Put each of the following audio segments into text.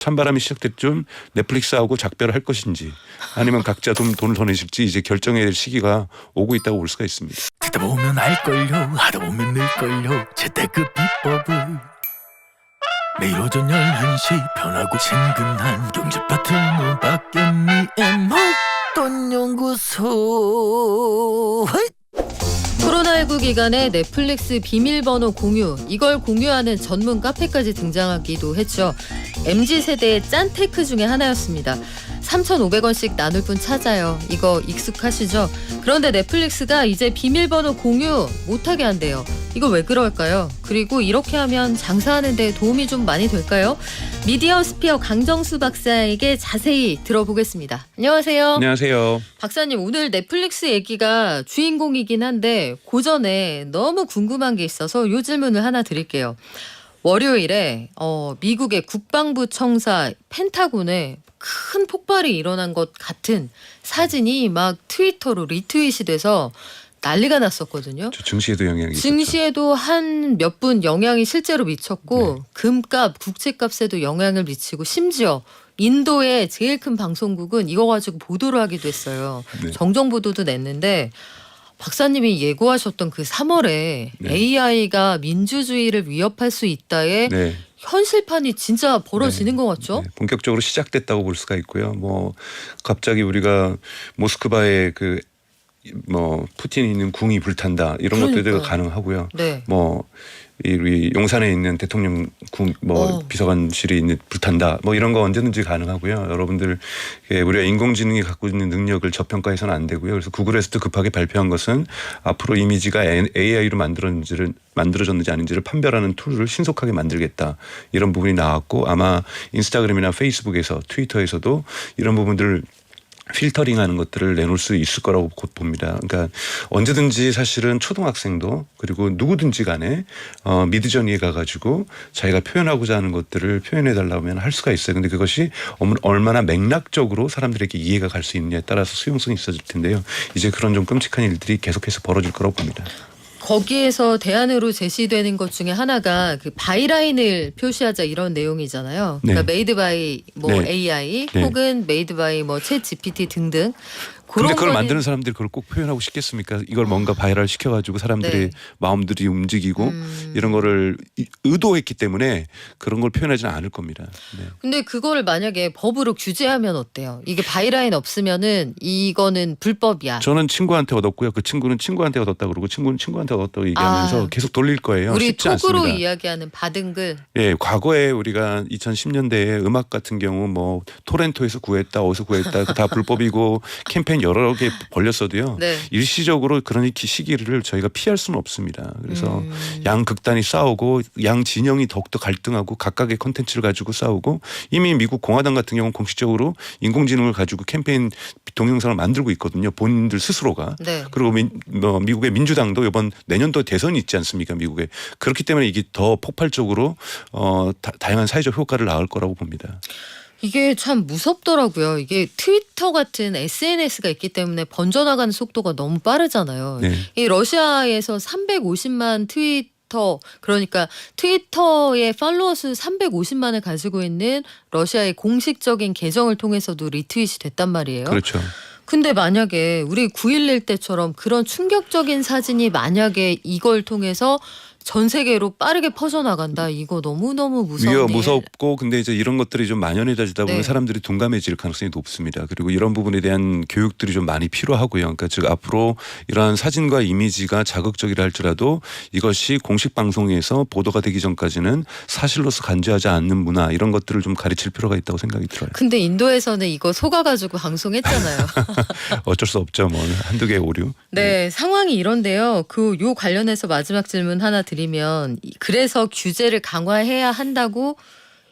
찬바람이 시작될 쯤 넷플릭스하고 작별을 할 것인지 아니면 각자 돈을 더 내실지 이제 결정해야 될 시기가 오고 있다고 볼 수가 있습니다. 듣다 보면 알걸요 하다 보면 늘걸요 재테크 비법을 매일 오전 11시 편하고 친근한 경제 파트너 박연미의 목돈 연구소. 코로나19 기간에 넷플릭스 비밀번호 공유, 이걸 공유하는 전문 카페까지 등장하기도 했죠. MZ세대의 짠테크 중에 하나였습니다. 3,500원씩 나눌 분 찾아요. 이거 익숙하시죠? 그런데 넷플릭스가 이제 비밀번호 공유 못하게 한대요. 이거 왜 그럴까요? 그리고 이렇게 하면 장사하는 데 도움이 좀 많이 될까요? 미디어 스피어 강정수 박사에게 자세히 들어보겠습니다. 안녕하세요. 안녕하세요. 박사님, 오늘 넷플릭스 얘기가 주인공이긴 한데 그 전에 너무 궁금한 게 있어서 요 질문을 하나 드릴게요. 월요일에 미국의 국방부 청사 펜타곤에 큰 폭발이 일어난 것 같은 사진이 막 트위터로 리트윗이 돼서 난리가 났었거든요. 증시에도 영향이 있었죠. 증시에도 한 몇 분 영향이 실제로 미쳤고 네. 금값, 국채값에도 영향을 미치고 심지어 인도의 제일 큰 방송국은 이거 가지고 보도를 하기도 했어요. 네. 정정보도도 냈는데 박사님이 예고하셨던 그 3월에 네. AI가 민주주의를 위협할 수 있다에 네. 현실판이 진짜 벌어지는 것 같죠? 네, 본격적으로 시작됐다고 볼 수가 있고요. 뭐 갑자기 우리가 모스크바에 푸틴이 있는 궁이 불탄다 이런 것들도 그러니까요. 가능하고요. 네. 우리 용산에 있는 대통령 궁 비서관실이 있는 불탄다 이런 거 언제든지 가능하고요. 여러분들 우리가 인공지능이 갖고 있는 능력을 저평가해서는 안 되고요. 그래서 구글에서도 급하게 발표한 것은 앞으로 이미지가 AI로 만들어졌는지 아닌지를 판별하는 툴을 신속하게 만들겠다 이런 부분이 나왔고 아마 인스타그램이나 페이스북에서 트위터에서도 이런 부분들을 필터링하는 것들을 내놓을 수 있을 거라고 곧 봅니다. 그러니까 언제든지 사실은 초등학생도 그리고 누구든지 간에 미드저니에 가가지고 자기가 표현하고자 하는 것들을 표현해달라고 하면 할 수가 있어요. 근데 그것이 얼마나 맥락적으로 사람들에게 이해가 갈 수 있느냐에 따라서 수용성이 있어질 텐데요. 이제 그런 좀 끔찍한 일들이 계속해서 벌어질 거라고 봅니다. 거기에서 대안으로 제시되는 것 중에 하나가 그 바이라인을 표시하자 이런 내용이잖아요. 그러니까 네. 메이드 바이 네. AI 네. 혹은 메이드 바이 챗 GPT 등등. 근데 그걸 거는 만드는 사람들이 그걸 꼭 표현하고 싶겠습니까? 이걸 뭔가 바이럴 시켜가지고 사람들의 네. 마음들이 움직이고 이런 거를 의도했기 때문에 그런 걸 표현하지는 않을 겁니다. 네. 근데 그거를 만약에 법으로 규제하면 어때요? 이게 바이라인 없으면은 이거는 불법이야. 저는 친구한테 얻었고요. 그 친구는 친구한테 얻었다 그러고 친구는 친구한테 얻었다고 얘기하면서 계속 돌릴 거예요. 우리 쉽지 톡으로 않습니다. 이야기하는 받은 글. 예, 과거에 우리가 2010년대에 음악 같은 경우 토렌토에서 구했다, 어디서 구했다, 그거 다 불법이고 캠페인 여러 개 벌렸어도요. 네. 일시적으로 그런 시기를 저희가 피할 수는 없습니다. 그래서 양 극단이 싸우고 양 진영이 더욱더 갈등하고 각각의 컨텐츠를 가지고 싸우고 이미 미국 공화당 같은 경우는 공식적으로 인공지능을 가지고 캠페인 동영상을 만들고 있거든요. 본인들 스스로가. 네. 그리고 미국의 민주당도 이번 내년도 대선이 있지 않습니까? 미국에. 그렇기 때문에 이게 더 폭발적으로 다양한 사회적 효과를 낳을 거라고 봅니다. 이게 참 무섭더라고요. 이게 트위터 같은 SNS가 있기 때문에 번져나가는 속도가 너무 빠르잖아요. 네. 이 러시아에서 350만 그러니까 트위터의 팔로워 수 350만을 가지고 있는 러시아의 공식적인 계정을 통해서도 리트윗이 됐단 말이에요. 그렇죠. 근데 만약에 우리 9.11 때처럼 그런 충격적인 사진이 만약에 이걸 통해서 전 세계로 빠르게 퍼져나간다. 이거 너무너무 무서운 무섭고 근데 이제 이런 것들이 좀 만연해지다 보면 네. 사람들이 둔감해질 가능성이 높습니다. 그리고 이런 부분에 대한 교육들이 좀 많이 필요하고요. 그러니까 즉 앞으로 이러한 사진과 이미지가 자극적이라 할지라도 이것이 공식 방송에서 보도가 되기 전까지는 사실로서 간주하지 않는 문화 이런 것들을 좀 가르칠 필요가 있다고 생각이 들어요. 근데 인도에서는 이거 속아가지고 방송했잖아요. 어쩔 수 없죠. 한두 개의 오류. 네, 상황이 이런데요. 요 관련해서 마지막 질문 하나 드리면 그래서 규제를 강화해야 한다고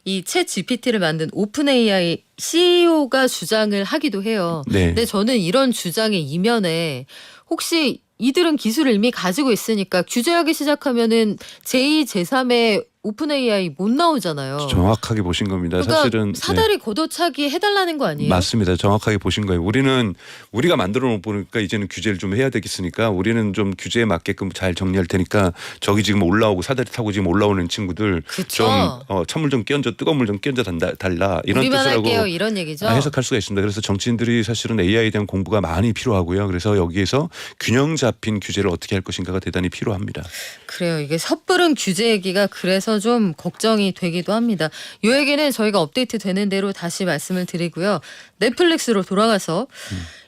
이 챗 GPT를 만든 오픈 AI CEO가 주장을 하기도 해요. 네. 근데 저는 이런 주장의 이면에 혹시 이들은 기술을 이미 가지고 있으니까 규제하기 시작하면은 제2, 제3의 오픈 AI 못 나오잖아요. 정확하게 보신 겁니다. 그러니까 사실은 사다리 걷어차기 해달라는 거 아니에요? 맞습니다. 정확하게 보신 거예요. 우리가 만들어 놓으니까 이제는 규제를 좀 해야 되겠으니까 우리는 좀 규제에 맞게끔 잘 정리할 테니까 저기 지금 올라오고 사다리 타고 지금 올라오는 친구들 그쵸. 좀 찬물 좀 끼얹어 뜨거운 물 좀 끼얹어 달라 이런 우리만 뜻이라고 할게요. 이런 얘기죠. 해석할 수가 있습니다. 그래서 정치인들이 사실은 AI에 대한 공부가 많이 필요하고요. 그래서 여기에서 균형 잡힌 규제를 어떻게 할 것인가가 대단히 필요합니다. 그래요. 이게 섣부른 규제 얘기가 그래서 좀 걱정이 되기도 합니다. 이 얘기는 저희가 업데이트 되는 대로 다시 말씀을 드리고요. 넷플릭스로 돌아가서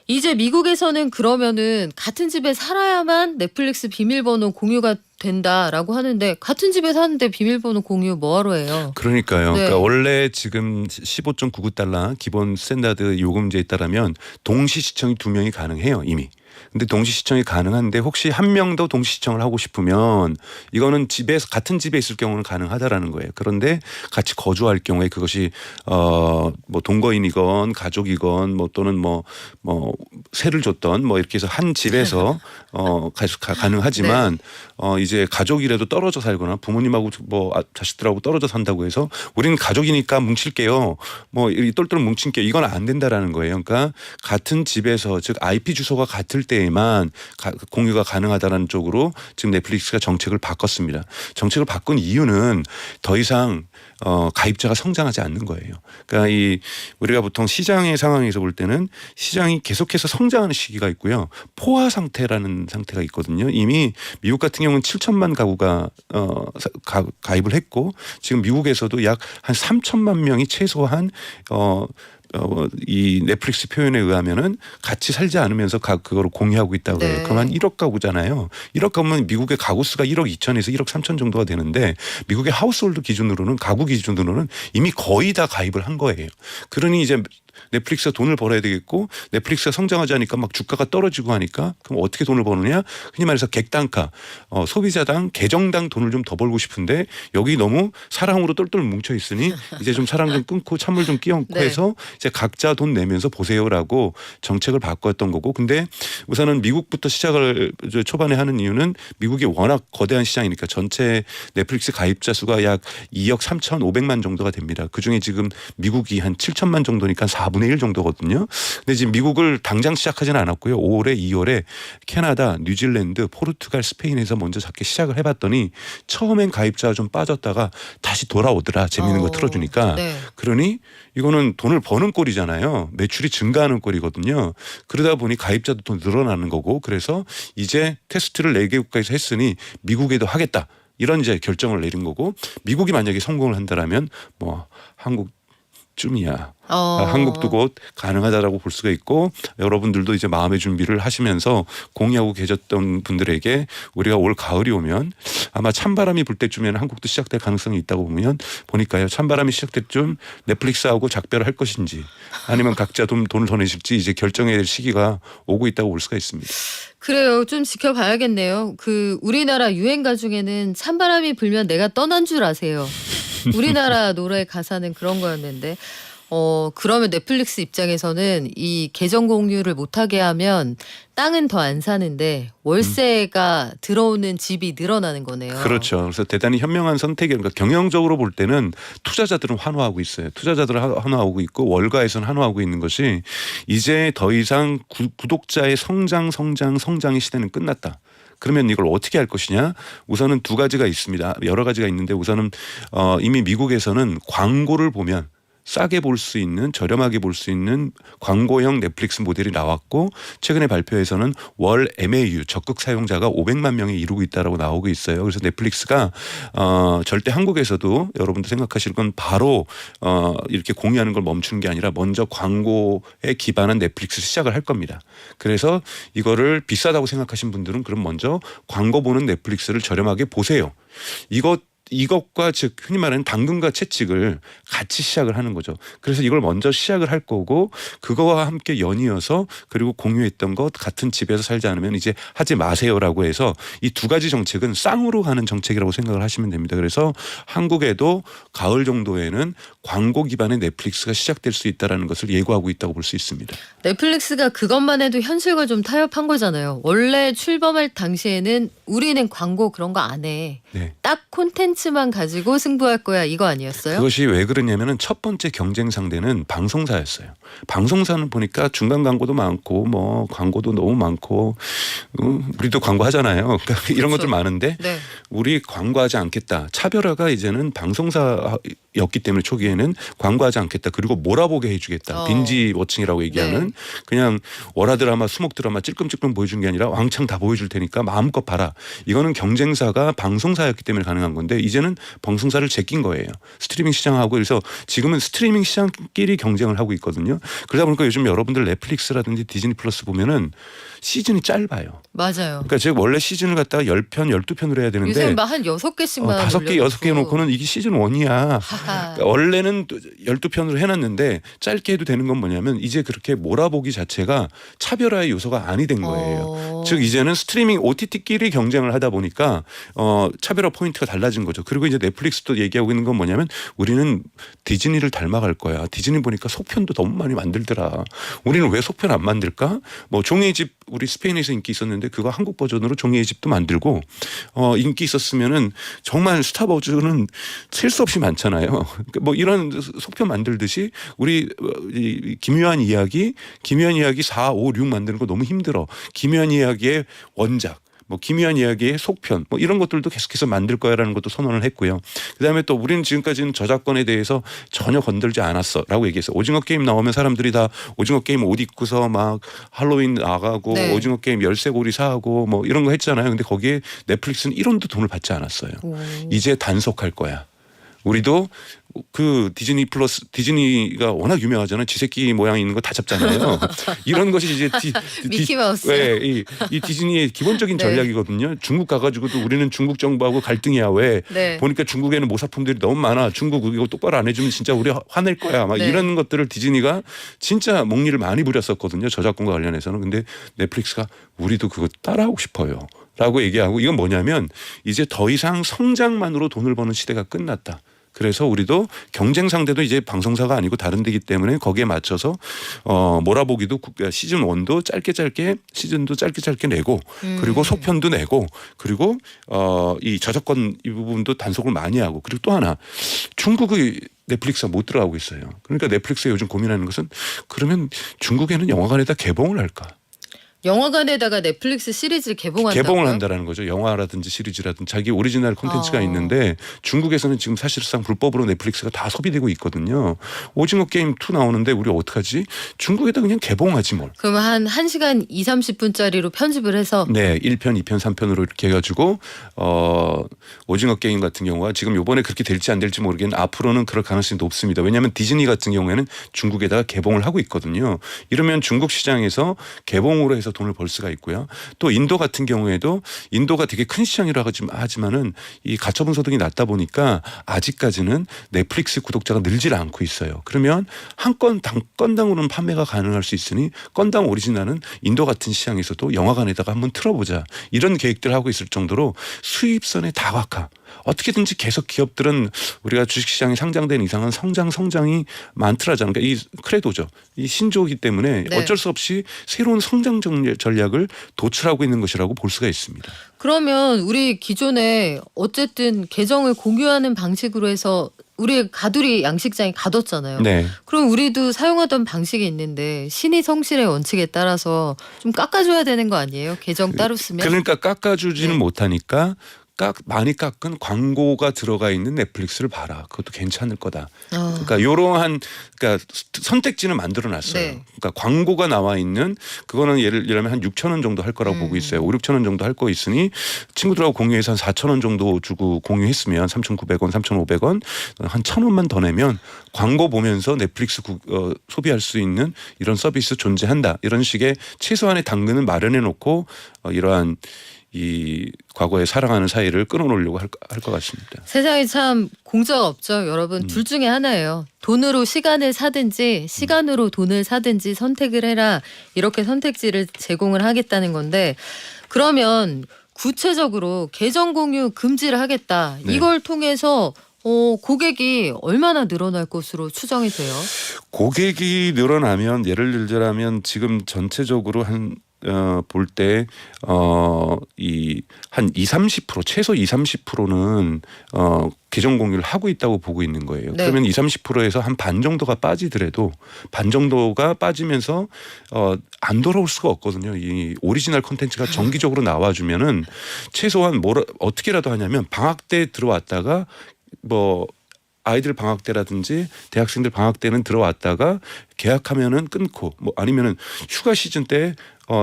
이제 미국에서는 그러면은 같은 집에 살아야만 넷플릭스 비밀번호 공유가 된다라고 하는데 같은 집에 사는데 비밀번호 공유 뭐하러 해요? 그러니까요. 네. 그러니까 원래 지금 15.99달러 기본 스탠다드 요금제에 따르면 동시 시청이 2명이 가능해요 이미. 근데 동시 시청이 가능한데 혹시 한 명 더 동시 시청을 하고 싶으면 이거는 집에서 같은 집에 있을 경우는 가능하다라는 거예요. 그런데 같이 거주할 경우에 그것이 뭐 동거인이건 가족이건 뭐 또는 뭐 세를 줬던 뭐 이렇게 해서 한 집에서 가능하지만 이제 가족이라도 떨어져 살거나 부모님하고 뭐 자식들하고 떨어져 산다고 해서 우리는 가족이니까 뭉칠게요. 뭐 똘똘 뭉칠게요. 이건 안 된다라는 거예요. 그러니까 같은 집에서 즉 IP 주소가 같을 때에만 공유가 가능하다는 쪽으로 지금 넷플릭스가 정책을 바꿨습니다. 정책을 바꾼 이유는 더 이상 가입자가 성장하지 않는 거예요. 그러니까 우리가 보통 시장의 상황에서 볼 때는 시장이 계속해서 성장하는 시기가 있고요. 포화 상태라는 상태가 있거든요. 이미 미국 같은 경우는 7천만 가구가 가입을 했고 지금 미국에서도 약 한 3천만 명이 최소한 이 넷플릭스 표현에 의하면은 같이 살지 않으면서 그거를 공유하고 있다고 해요. 네. 그럼 한 1억 가구잖아요. 1억 가구면 미국의 가구 수가 1억 2천에서 1억 3천 정도가 되는데 미국의 하우스홀드 기준으로는 가구 기준으로는 이미 거의 다 가입을 한 거예요. 그러니 이제 넷플릭스가 돈을 벌어야 되겠고 넷플릭스가 성장하지 않으니까 막 주가가 떨어지고 하니까 그럼 어떻게 돈을 버느냐? 흔히 말해서 객단가 소비자당 계정당 돈을 좀 더 벌고 싶은데 여기 너무 사랑으로 똘똘 뭉쳐 있으니 이제 좀 사랑 좀 끊고 찬물 좀 끼얹고 네. 해서 이제 각자 돈 내면서 보세요라고 정책을 바꿨던 거고 근데 우선은 미국부터 시작을 초반에 하는 이유는 미국이 워낙 거대한 시장이니까 전체 넷플릭스 가입자 수가 약 2억 3,500만 정도가 됩니다. 그중에 지금 미국이 한 7천만 정도니까 4분의 1 정도거든요. 근데 지금 미국을 당장 시작하지는 않았고요. 5월에 2월에 캐나다, 뉴질랜드, 포르투갈, 스페인에서 먼저 작게 시작을 해봤더니 처음엔 가입자가 좀 빠졌다가 다시 돌아오더라. 재미있는 거 틀어주니까. 네. 그러니 이거는 돈을 버는 꼴이잖아요. 매출이 증가하는 꼴이거든요. 그러다 보니 가입자도 더 늘어나는 거고 그래서 이제 테스트를 4개 국가에서 했으니 미국에도 하겠다. 이런 이제 결정을 내린 거고 미국이 만약에 성공을 한다라면 뭐 한국쯤이야. 한국도 곧 가능하다라고 볼 수가 있고 여러분들도 이제 마음의 준비를 하시면서 공유하고 계셨던 분들에게 우리가 올 가을이 오면 아마 찬바람이 불 때쯤에는 한국도 시작될 가능성이 있다고 보니까요. 찬바람이 시작될 쯤 넷플릭스하고 작별을 할 것인지 아니면 각자 돈을 더 내실지 이제 결정해야 될 시기가 오고 있다고 볼 수가 있습니다. 그래요. 좀 지켜봐야겠네요. 우리나라 유행가 중에는 찬바람이 불면 내가 떠난 줄 아세요. 우리나라 노래 가사는 그런 거였는데 그러면 넷플릭스 입장에서는 이 계정 공유를 못하게 하면 땅은 더 안 사는데 월세가 들어오는 집이 늘어나는 거네요. 그렇죠. 그래서 대단히 현명한 선택이에요. 그러니까 경영적으로 볼 때는 투자자들은 환호하고 있어요. 투자자들은 환호하고 있고 월가에서는 환호하고 있는 것이 이제 더 이상 구독자의 성장의 시대는 끝났다. 그러면 이걸 어떻게 할 것이냐? 우선은 두 가지가 있습니다. 여러 가지가 있는데 우선은 이미 미국에서는 광고를 보면 싸게 볼 수 있는 저렴하게 볼 수 있는 광고형 넷플릭스 모델이 나왔고 최근에 발표에서는 월 MAU 적극 사용자가 500만 명에 이르고 있다라고 나오고 있어요. 그래서 넷플릭스가 절대 한국에서도 여러분도 생각하실 건 바로 이렇게 공유하는 걸 멈추는 게 아니라 먼저 광고에 기반한 넷플릭스를 시작을 할 겁니다. 그래서 이거를 비싸다고 생각하신 분들은 그럼 먼저 광고 보는 넷플릭스를 저렴하게 보세요. 이것과 즉 흔히 말하는 당근과 채찍을 같이 시작을 하는 거죠. 그래서 이걸 먼저 시작을 할 거고 그거와 함께 연이어서 그리고 공유했던 것 같은 집에서 살지 않으면 이제 하지 마세요라고 해서 이 두 가지 정책은 쌍으로 가는 정책이라고 생각을 하시면 됩니다. 그래서 한국에도 가을 정도에는 광고 기반의 넷플릭스가 시작될 수 있다는 것을 예고하고 있다고 볼 수 있습니다. 넷플릭스가 그것만 해도 현실과 좀 타협한 거잖아요. 원래 출범할 당시에는 우리는 광고 그런 거 안 해. 네. 딱 콘텐츠만 가지고 승부할 거야 이거 아니었어요? 그것이 왜 그러냐면은 첫 번째 경쟁 상대는 방송사였어요. 방송사는 보니까 중간 광고도 많고 뭐 광고도 너무 많고 우리도 광고하잖아요. 그러니까 이런 것들 많은데 네. 우리 광고하지 않겠다. 차별화가 이제는 방송사였기 때문에 초기에는 광고하지 않겠다. 그리고 몰아보게 해주겠다. 빈지 워칭이라고 얘기하는 네. 그냥 월화 드라마, 수목 드라마 찔끔찔끔 보여준 게 아니라 왕창 다 보여줄 테니까 마음껏 봐라. 이거는 경쟁사가 방송사였기 때문에 가능한 건데 이제는 방송사를 제낀 거예요. 스트리밍 시장하고 그래서 지금은 스트리밍 시장끼리 경쟁을 하고 있거든요. 그러다 보니까 요즘 여러분들 넷플릭스라든지 디즈니 플러스 보면은 시즌이 짧아요. 맞아요. 그러니까 제가 원래 시즌을 갖다가 10편, 12편으로 해야 되는데 요새 한 6개씩만 5개, 6개 해놓고는 이게 시즌 1이야. 그러니까 원래는 12편으로 해놨는데 짧게 해도 되는 건 뭐냐면 이제 그렇게 몰아보기 자체가 차별화의 요소가 아니 된 거예요. 즉 이제는 스트리밍 OTT끼리 경쟁을 하다 보니까 차별화 포인트가 달라진 거죠. 그리고 이제 넷플릭스도 얘기하고 있는 건 뭐냐면 우리는 디즈니를 닮아갈 거야. 디즈니 보니까 속편도 너무 많이 만들더라. 우리는 왜 속편 안 만들까? 뭐 종이의 집 우리 스페인에서 인기 있었는데 그거 한국 버전으로 종이의 집도 만들고 인기 있었으면은 정말 스타버즈는 셀 수 없이 많잖아요. 뭐 이런 속편 만들듯이 우리 김요한 이야기 4, 5, 6 만드는 거 너무 힘들어. 김요한 이야기의 원작 뭐 기묘한 이야기의 속편 뭐 이런 것들도 계속해서 만들 거야라는 것도 선언을 했고요. 그다음에 또 우리는 지금까지는 저작권에 대해서 전혀 건들지 않았어라고 얘기했어요. 오징어 게임 나오면 사람들이 다 오징어 게임 옷 입고서 막 할로윈 나가고 네. 오징어 게임 열쇠고리 사고 뭐 이런 거 했잖아요. 근데 거기에 넷플릭스는 1원도 돈을 받지 않았어요. 이제 단속할 거야. 우리도 그 디즈니 플러스 디즈니가 워낙 유명하잖아요. 쥐새끼 모양 있는 거 다 잡잖아요. 이런 것이 이제 미키마우스. 네, 이 디즈니의 기본적인 네. 전략이거든요. 중국 가가지고도 우리는 중국 정부하고 갈등이야. 왜 네. 보니까 중국에는 모사품들이 너무 많아. 중국 이거 똑바로 안 해주면 진짜 우리 화낼 거야. 막 네. 이런 것들을 디즈니가 진짜 목리를 많이 부렸었거든요. 저작권과 관련해서는. 근데 넷플릭스가 우리도 그거 따라하고 싶어요. 라고 얘기하고 이건 뭐냐면 이제 더 이상 성장만으로 돈을 버는 시대가 끝났다. 그래서 우리도 경쟁 상대도 이제 방송사가 아니고 다른 데기 때문에 거기에 맞춰서 몰아보기도 시즌 1도 짧게 시즌도 짧게 내고 그리고 속편도 내고 그리고 이 저작권 이 부분도 단속을 많이 하고 그리고 또 하나 중국의 넷플릭스가 못 들어가고 있어요. 그러니까 넷플릭스가 요즘 고민하는 것은 그러면 중국에는 영화관에다 개봉을 할까? 영화관에다가 넷플릭스 시리즈를 개봉한다고요? 개봉을 한다라는 거죠. 영화라든지 시리즈라든지 자기 오리지널 콘텐츠가 있는데 중국에서는 지금 사실상 불법으로 넷플릭스가 다 소비되고 있거든요. 오징어 게임 2 나오는데 우리 어떡하지? 중국에다 그냥 개봉하지 뭘. 그럼 한 1시간 2, 30분짜리로 편집을 해서 네. 1편, 2편, 3편으로 이렇게 해가지고 오징어 게임 같은 경우가 지금 요번에 그렇게 될지 안 될지 모르겠는데 앞으로는 그럴 가능성이 높습니다. 왜냐하면 디즈니 같은 경우에는 중국에다가 개봉을 하고 있거든요. 이러면 중국 시장에서 개봉으로 해서 돈을 벌 수가 있고요. 또 인도 같은 경우에도 인도가 되게 큰 시장이라고 하지만은 이 가처분 소득이 낮다 보니까 아직까지는 넷플릭스 구독자가 늘질 않고 있어요. 그러면 한 건당으로는 판매가 가능할 수 있으니 건당 오리지널은 인도 같은 시장에서도 영화관에다가 한번 틀어보자. 이런 계획들을 하고 있을 정도로 수입선의 다각화. 어떻게든지 계속 기업들은 우리가 주식시장에 상장된 이상은 성장이 많더라잖아요. 그러니까 이 크레도죠. 이 신조이기 때문에 네. 어쩔 수 없이 새로운 성장 전략을 도출하고 있는 것이라고 볼 수가 있습니다. 그러면 우리 기존에 어쨌든 계정을 공유하는 방식으로 해서 우리 가두리 양식장이 가뒀잖아요. 네. 그럼 우리도 사용하던 방식이 있는데 신의 성실의 원칙에 따라서 좀 깎아줘야 되는 거 아니에요? 계정 따로 쓰면? 그러니까 깎아주지는 네. 못하니까 많이 깎은 광고가 들어가 있는 넷플릭스를 봐라. 그것도 괜찮을 거다. 그러니까 이러한 그러니까 선택지는 만들어놨어요. 네. 그러니까 광고가 나와 있는 그거는 예를 들면 한 6천 원 정도 할 거라고 보고 있어요. 5, 6천 원 정도 할 거 있으니 친구들하고 공유해서 한 4천 원 정도 주고 공유했으면 3,900원, 3,500원 한 1,000원만 더 내면 광고 보면서 넷플릭스 소비할 수 있는 이런 서비스 존재한다. 이런 식의 최소한의 당근을 마련해 놓고 이러한 이 과거에 사랑하는 사이를 끊어놓으려고 할 것 같습니다. 세상에 참 공짜가 없죠. 여러분 둘 중에 하나예요. 돈으로 시간을 사든지 시간으로 돈을 사든지 선택을 해라. 이렇게 선택지를 제공을 하겠다는 건데 그러면 구체적으로 계정 공유 금지를 하겠다. 네. 이걸 통해서 고객이 얼마나 늘어날 것으로 추정이 돼요? 고객이 늘어나면 예를 들자면 지금 전체적으로 한 볼 때 이 한 20-30% 최소 20-30%는 계정 공유를 하고 있다고 보고 있는 거예요. 네. 그러면 20-30%에서 한 반 정도가 빠지더라도 반 정도가 빠지면서 안 돌아올 수가 없거든요. 이 오리지널 콘텐츠가 정기적으로 나와주면은 최소한 어떻게라도 하냐면 방학 때 들어왔다가 뭐 아이들 방학 때라든지 대학생들 방학 때는 들어왔다가 계약하면은 끊고 뭐 아니면은 휴가 시즌 때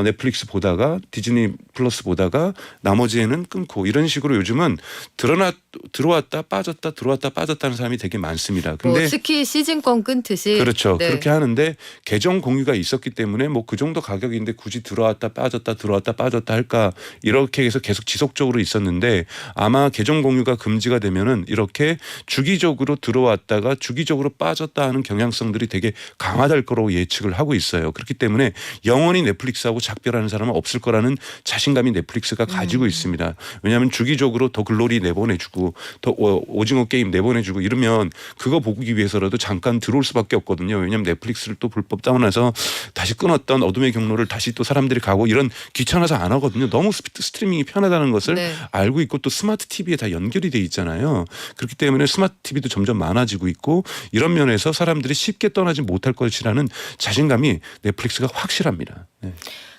넷플릭스 보다가 디즈니 플러스 보다가 나머지에는 끊고 이런 식으로 요즘은 들어왔다 빠졌다 들어왔다 빠졌다는 사람이 되게 많습니다. 근데 스키 시즌권 끊듯이 그렇죠. 네. 그렇게 하는데 계정 공유가 있었기 때문에 뭐 그 정도 가격인데 굳이 들어왔다 빠졌다 들어왔다 빠졌다 할까 이렇게 해서 계속 지속적으로 있었는데 아마 계정 공유가 금지가 되면은 이렇게 주기적으로 들어왔다가 주기적으로 빠졌다 하는 경향성들이 되게 강화될 거라고 예측을 하고 있어요. 그렇기 때문에 영원히 넷플릭스하고 작별하는 사람은 없을 거라는 자신감이 넷플릭스가 가지고 있습니다. 왜냐하면 주기적으로 더 글로리 내보내주고 더 오징어 게임 내보내주고 이러면 그거 보기 위해서라도 잠깐 들어올 수밖에 없거든요. 왜냐하면 넷플릭스를 또 불법 다운해서 다시 끊었던 어둠의 경로를 다시 또 사람들이 가고 이런 귀찮아서 안 하거든요. 너무 스트리밍이 편하다는 것을 네. 알고 있고 또 스마트 TV에 다 연결이 돼 있잖아요. 그렇기 때문에 스마트 TV도 점점 많아지고 있고 이런 면에서 사람들이 쉽게 떠나지 못할 것이라는 자신감이 넷플릭스가 확실합니다. 네.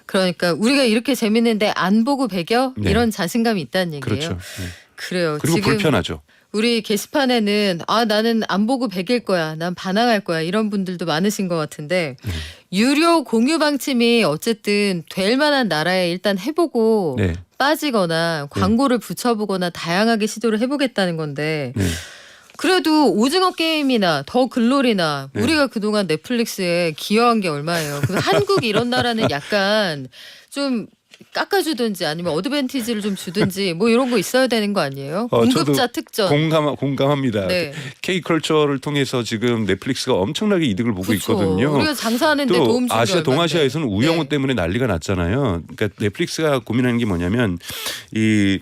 그러니까 우리가 이렇게 재밌는데 안 보고 배겨 네. 이런 자신감이 있다는 얘기예요. 그렇죠. 네. 그래요. 그리고 지금 불편하죠. 우리 게시판에는 나는 안 보고 배길 거야. 난 반항할 거야. 이런 분들도 많으신 것 같은데 유료 공유 방침이 어쨌든 될 만한 나라에 일단 해보고 네. 빠지거나 광고를 붙여보거나 다양하게 시도를 해보겠다는 건데 네. 그래도 오징어 게임이나 더 글로리나 네. 우리가 그동안 넷플릭스에 기여한 게 얼마예요. 그럼 한국 이런 나라는 약간 좀 깎아주든지 아니면 어드밴티지를 좀 주든지 뭐 이런 거 있어야 되는 거 아니에요? 공급자 특전. 공감합니다. 네. K컬처를 통해서 지금 넷플릭스가 엄청나게 이득을 보고 그쵸. 있거든요. 우리가 장사하는데 또 도움 준게 아시아 동아시아에서는 얼마인데. 우영우 네. 때문에 난리가 났잖아요. 그러니까 넷플릭스가 고민하는 게 뭐냐면 이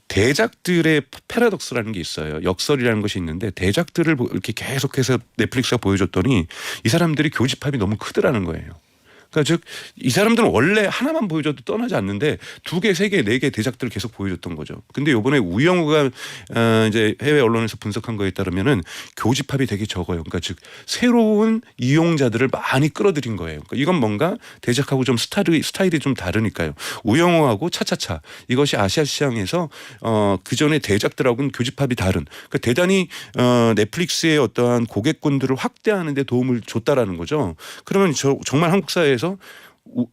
대작들의 패러독스라는 게 있어요. 역설이라는 것이 있는데 대작들을 이렇게 계속해서 넷플릭스가 보여줬더니 이 사람들이 교집합이 너무 크더라는 거예요. 그러니까 즉 이 사람들은 원래 하나만 보여줘도 떠나지 않는데 2개, 3개, 4개 대작들을 계속 보여줬던 거죠. 근데 이번에 우영우가 이제 해외 언론에서 분석한 거에 따르면은 교집합이 되게 적어요. 그러니까 즉 새로운 이용자들을 많이 끌어들인 거예요. 그러니까 이건 뭔가 대작하고 좀 스타일이 좀 다르니까요. 우영우하고 차차차 이것이 아시아 시장에서 그 전에 대작들하고는 교집합이 다른. 그러니까 대단히 넷플릭스의 어떠한 고객군들을 확대하는 데 도움을 줬다라는 거죠. 그러면 정말 한국 사회에서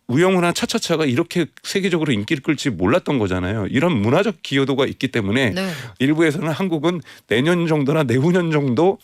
우영우나 차차차가 이렇게 세계적으로 인기를 끌지 몰랐던 거잖아요. 이런 문화적 기여도가 있기 때문에 네. 일부에서는 한국은 내년 정도나 내후년 정도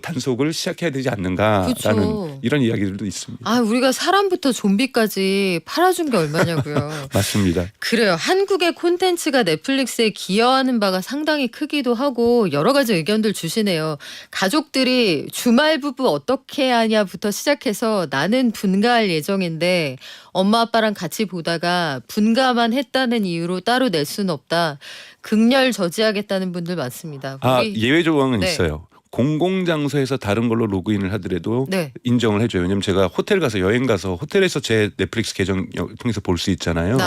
단속을 시작해야 되지 않는가라는 그쵸. 이런 이야기들도 있습니다. 우리가 사람부터 좀비까지 팔아준 게 얼마냐고요. 맞습니다. 그래요. 한국의 콘텐츠가 넷플릭스에 기여하는 바가 상당히 크기도 하고 여러 가지 의견들 주시네요. 가족들이 주말 부부 어떻게 하냐부터 시작해서 나는 분가할 예정인데 엄마 아빠랑 같이 보다가 분가만 했다는 이유로 따로 낼 수는 없다. 극렬 저지하겠다는 분들 많습니다. 예외 조항은 네. 있어요. 공공장소에서 다른 걸로 로그인을 하더라도 네. 인정을 해줘요. 왜냐하면 제가 호텔 가서 여행 가서 호텔에서 제 넷플릭스 계정 통해서 볼 수 있잖아요.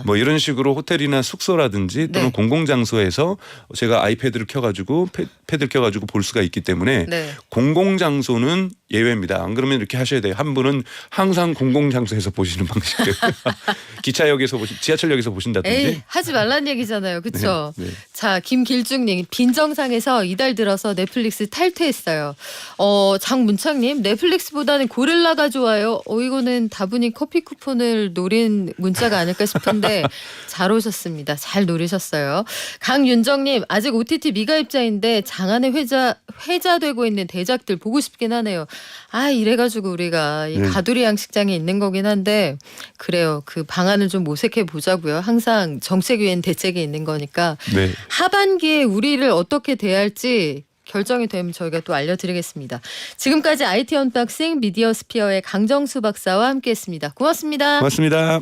뭐 이런 식으로 호텔이나 숙소라든지 또는 네. 공공장소에서 제가 아이패드를 켜가지고 패드를 켜가지고 볼 수가 있기 때문에 네. 공공장소는 예외입니다. 안 그러면 이렇게 하셔야 돼요. 한 분은 항상 공공장소에서 보시는 방식이에요. 기차역에서 지하철역에서 보신다든지. 에이, 하지 말란 얘기잖아요. 그렇죠? 네, 네. 자, 김길중님 빈정상에서 이달 들어서 넷플릭스 탈퇴했어요. 장문창님 넷플릭스보다는 고릴라가 좋아요. 이거는 다분히 커피 쿠폰을 노린 문자가 아닐까 싶은데 잘 오셨습니다. 잘 노리셨어요. 강윤정님 아직 OTT 미가입자인데 장안에 회자되고 있는 대작들 보고 싶긴 하네요. 이래가지고 우리가 이 가두리 양식장에 있는 거긴 한데 그래요. 그 방안을 좀 모색해 보자고요. 항상 정책 위엔 대책이 있는 거니까 네. 하반기에 우리를 어떻게 대할지 결정이 되면 저희가 또 알려드리겠습니다. 지금까지 IT 언박싱 미디어 스피어의 강정수 박사와 함께했습니다. 고맙습니다. 고맙습니다.